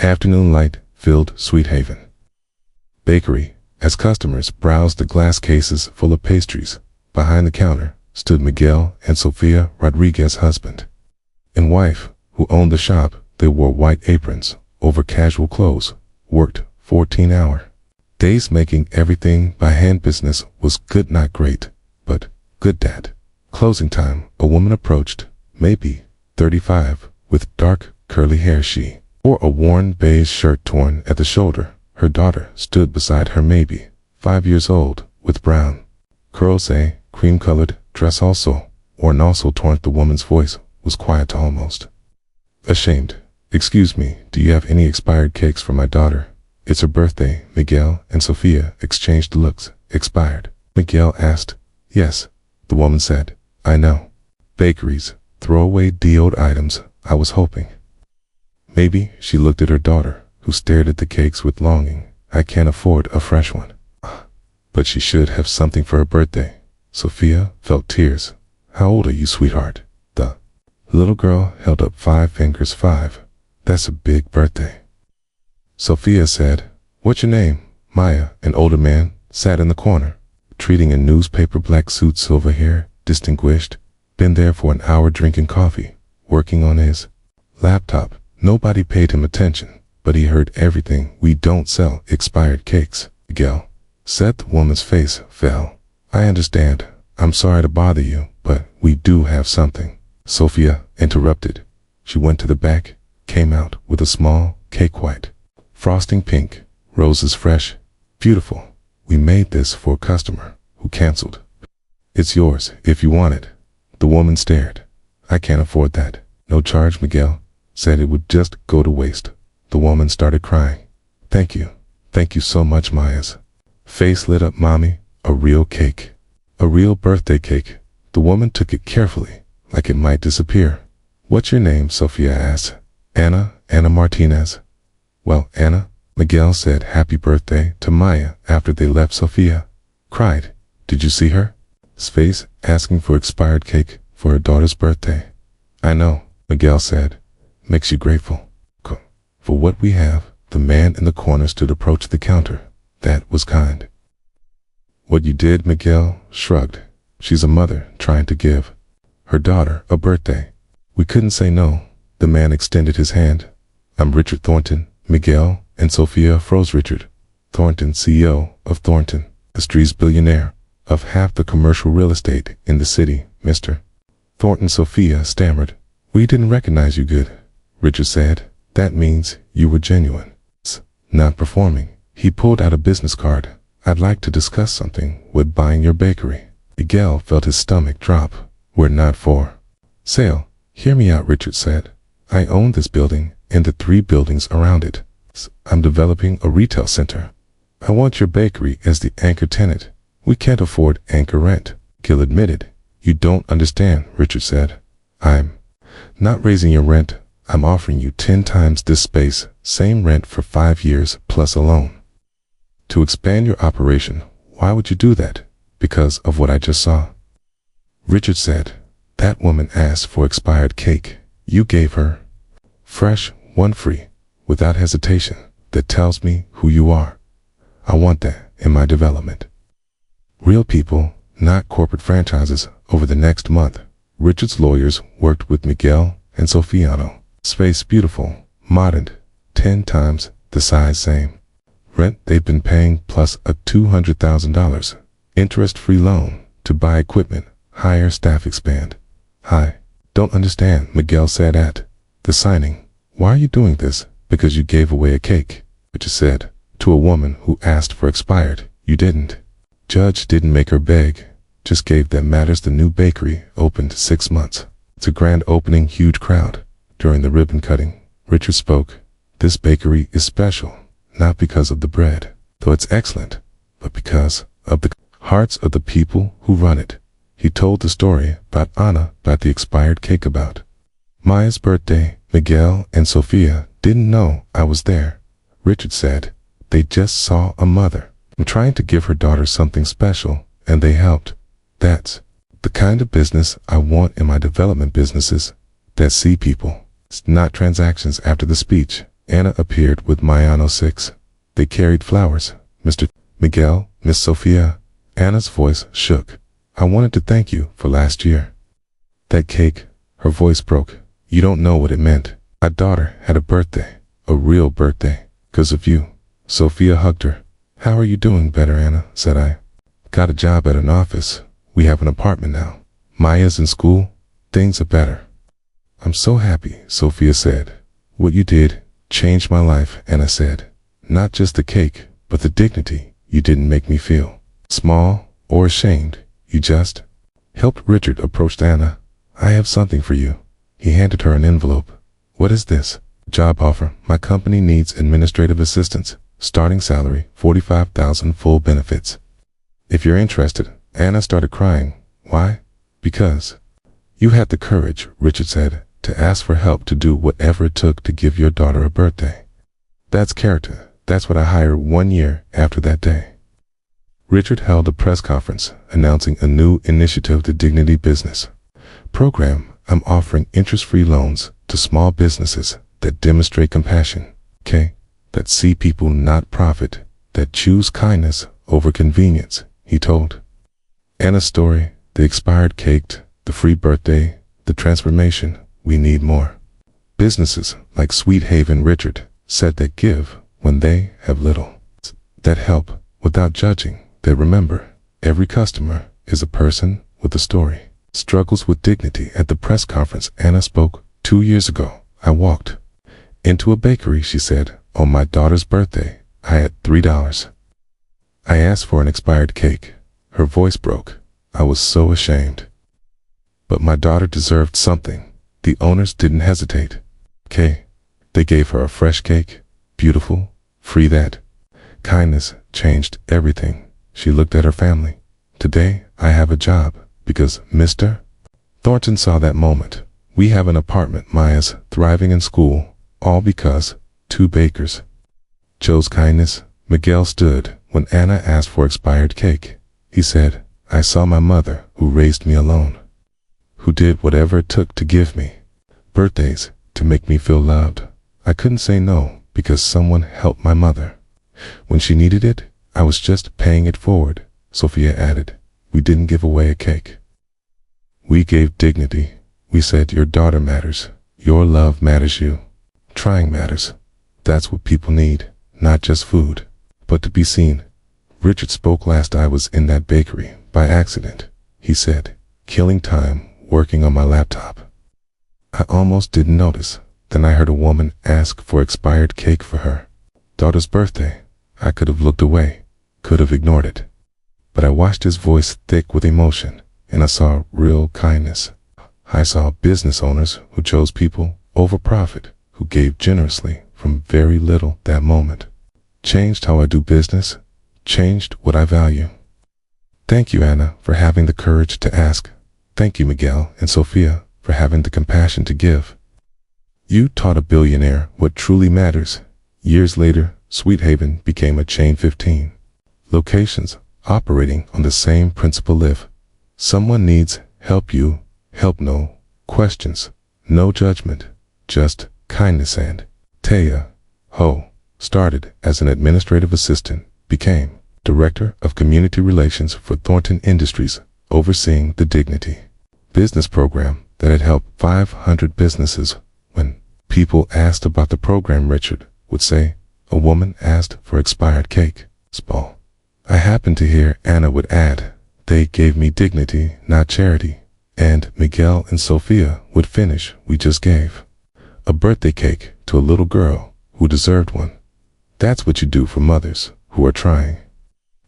Afternoon light filled Sweet Haven Bakery. As customers browsed the glass cases full of pastries, behind the counter stood Miguel and Sofia Rodriguez's husband and wife, who owned the shop. They wore white aprons over casual clothes, worked 14-hour days making everything by hand. Business was good, not great, but good. At closing time, a woman approached, maybe 35, with dark curly hair. She wore a worn beige shirt torn at the shoulder. Her daughter stood beside her, maybe 5 years old, with brown curls, a cream-colored dress also worn, also torn. The woman's voice was quiet, almost ashamed. "Excuse me, do you have any expired cakes for my daughter? It's her birthday." Miguel and Sofia exchanged looks. "Expired?" Miguel asked. "Yes," the woman said. "I know. Bakeries throw away old items. I was hoping maybe." She looked at her daughter, who stared at the cakes with longing. "I can't afford a fresh one." "But she should have something for her birthday." Sofia felt tears. "How old are you, sweetheart?" The little girl held up 5 fingers. 5. "That's a big birthday." Sofia said, "What's your name?" Maya, an older man, sat in the corner, treating a newspaper. Black suit, silver hair, distinguished. Been there for an hour drinking coffee, working on his laptop. Nobody paid him attention, but he heard everything. "We don't sell expired cakes," Miguel said. The woman's face fell. "I understand. I'm sorry to bother you, but we do have something." Sofia interrupted. She went to the back, came out with a small cake, white frosting, pink roses, fresh, beautiful. "We made this for a customer who canceled. It's yours if you want it." The woman stared. "I can't afford that." "No charge." Miguel said. "It would just go to waste." The woman started crying. Thank you so much." Maya's face lit up. "Mommy, a real cake. A real birthday cake." The woman took it carefully, like it might disappear. "What's your name?" Sofia asked. Anna Martinez." "Well, Anna," Miguel said. "Happy birthday to Maya." After they left, Sofia cried. "Did you see her? Face asking for expired cake for her daughter's birthday." "I know," Miguel said. "Makes you grateful for what we have." The man in the corner stood, approached the counter. "That was kind. What you did." Miguel shrugged. "She's a mother trying to give her daughter a birthday. We couldn't say no." The man extended his hand. "I'm Richard Thornton." Miguel and Sofia froze. Richard Thornton, CEO of Thornton Industries, billionaire of half the commercial real estate in the city. "Mr. Thornton." Sofia stammered. "We didn't recognize you." "Good," Richard said. "That means you were genuine, not performing." He pulled out a business card. "I'd like to discuss something with buying your bakery." Miguel felt his stomach drop. "We're not for sale." "Hear me out," Richard said. "I own this building and the 3 buildings around it. I'm developing a retail center. I want your bakery as the anchor tenant. We can't afford anchor rent." Gil admitted. "You don't understand," Richard said. "I'm not raising your rent. I'm offering you 10 times this space, same rent for 5 years plus a loan to expand your operation." "Why would you do that?" "Because of what I just saw," Richard said. "That woman asked for expired cake. You gave her fresh, one free, without hesitation. That tells me who you are. I want that in my development. Real people, not corporate franchises." Over the next month, Richard's lawyers worked with Miguel and Sofiano. Space beautiful, modern, 10 times the size, same rent they've been paying, plus a $200,000 interest-free loan to buy equipment, hire staff, expand. "I don't understand," Miguel said at the signing. "Why are you doing this?" "Because you gave away a cake," Richard said, "to a woman who asked for expired. You didn't. Judge didn't make her beg, just gave. That matters." The new bakery opened 6 months. It's a grand opening, huge crowd. During the ribbon cutting, Richard spoke. "This bakery is special, not because of the bread, though it's excellent, but because of the hearts of the people who run it." He told the story about Anna, about the expired cake, about Maya's birthday. "Miguel and Sofia didn't know I was there," Richard said. "They just saw a mother trying to give her daughter something special, and they helped. That's the kind of business I want in my development businesses that see people, not transactions." After the speech, Anna appeared with Mayano 6. They carried flowers. Mr. Miguel, Miss Sophia. Anna's voice shook. I wanted to thank you for last year. That cake, her voice broke. You don't know what it meant. My daughter had a birthday, a real birthday, 'cause of you. Sophia hugged her. How are you doing? Better, Anna, said I. Got a job at an office. We have an apartment now. Maya's in school. Things are better. I'm so happy, Sophia said. What you did changed my life, Anna said. Not just the cake, but the dignity you didn't make me feel small or ashamed. You just helped. Richard approached Anna. I have something for you. He handed her an envelope. What is this? Job offer. My company needs administrative assistance. Starting salary, $45,000, full benefits. If you're interested. Anna started crying. Why? Because you had the courage, Richard said, to ask for help to do whatever it took to give your daughter a birthday. That's character. That's what I hired 1 year after that day. Richard held a press conference announcing a new initiative, the Dignity Business Program. I'm offering interest-free loans to small businesses that demonstrate compassion, that see people not profit, that choose kindness over convenience, he told. Anna's story, the expired cake, the free birthday, the transformation. We need more businesses like Sweet Haven. Richard said that give when they have little, that help without judging, that remember every customer is a person with a story. Struggles with dignity. At the press conference Anna spoke 2 years ago, I walked into a bakery, she said. On my daughter's birthday, I had $3. I asked for an expired cake. Her voice broke. I was so ashamed. But my daughter deserved something. The owners didn't hesitate. They gave her a fresh cake, beautiful, free. That kindness changed everything. She looked at her family. Today, I have a job because Mr. Thornton saw that moment. We have an apartment. Maya's thriving in school, all because 2 bakers chose kindness. Miguel stood when Anna asked for expired cake. He said, I saw my mother who raised me alone, who did whatever it took to give me birthdays, to make me feel loved. I couldn't say no because someone helped my mother. When she needed it, I was just paying it forward. Sophia added, we didn't give away a cake. We gave dignity. We said your daughter matters. Your love matters. You trying matters. That's what people need, not just food, but to be seen. Richard spoke last. I was in that bakery by accident, he said, killing time working on my laptop. I almost didn't notice. Then I heard a woman ask for expired cake for her daughter's birthday. I could have looked away, could have ignored it. But I watched his voice thick with emotion, and I saw real kindness. I saw business owners who chose people over profit, who gave generously from very little. That moment changed how I do business, changed what I value. Thank you, Anna, for having the courage to ask. Thank you, Miguel and Sophia, for having the compassion to give. You taught a billionaire what truly matters. Years later, Sweet Haven became a chain. 15 locations operating on the same principle. If someone needs help, you help. No questions, no judgment, just kindness. And Taya Ho started as an administrative assistant, became Director of Community Relations for Thornton Industries, overseeing the Dignity Business Program that had helped 500 businesses. When people asked about the program, Richard would say, a woman asked for expired cake. Small. I happened to hear Anna would add, they gave me dignity, not charity. And Miguel and Sophia would finish, we just gave a birthday cake to a little girl who deserved one. That's what you do for mothers who are trying,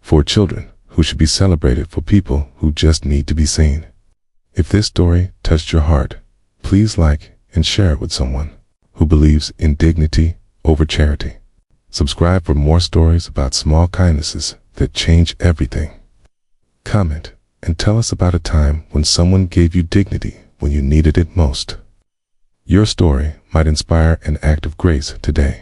for children who should be celebrated, for people who just need to be seen. If this story touched your heart, please like and share it with someone who believes in dignity over charity. Subscribe for more stories about small kindnesses that change everything. Comment and tell us about a time when someone gave you dignity when you needed it most. Your story might inspire an act of grace today.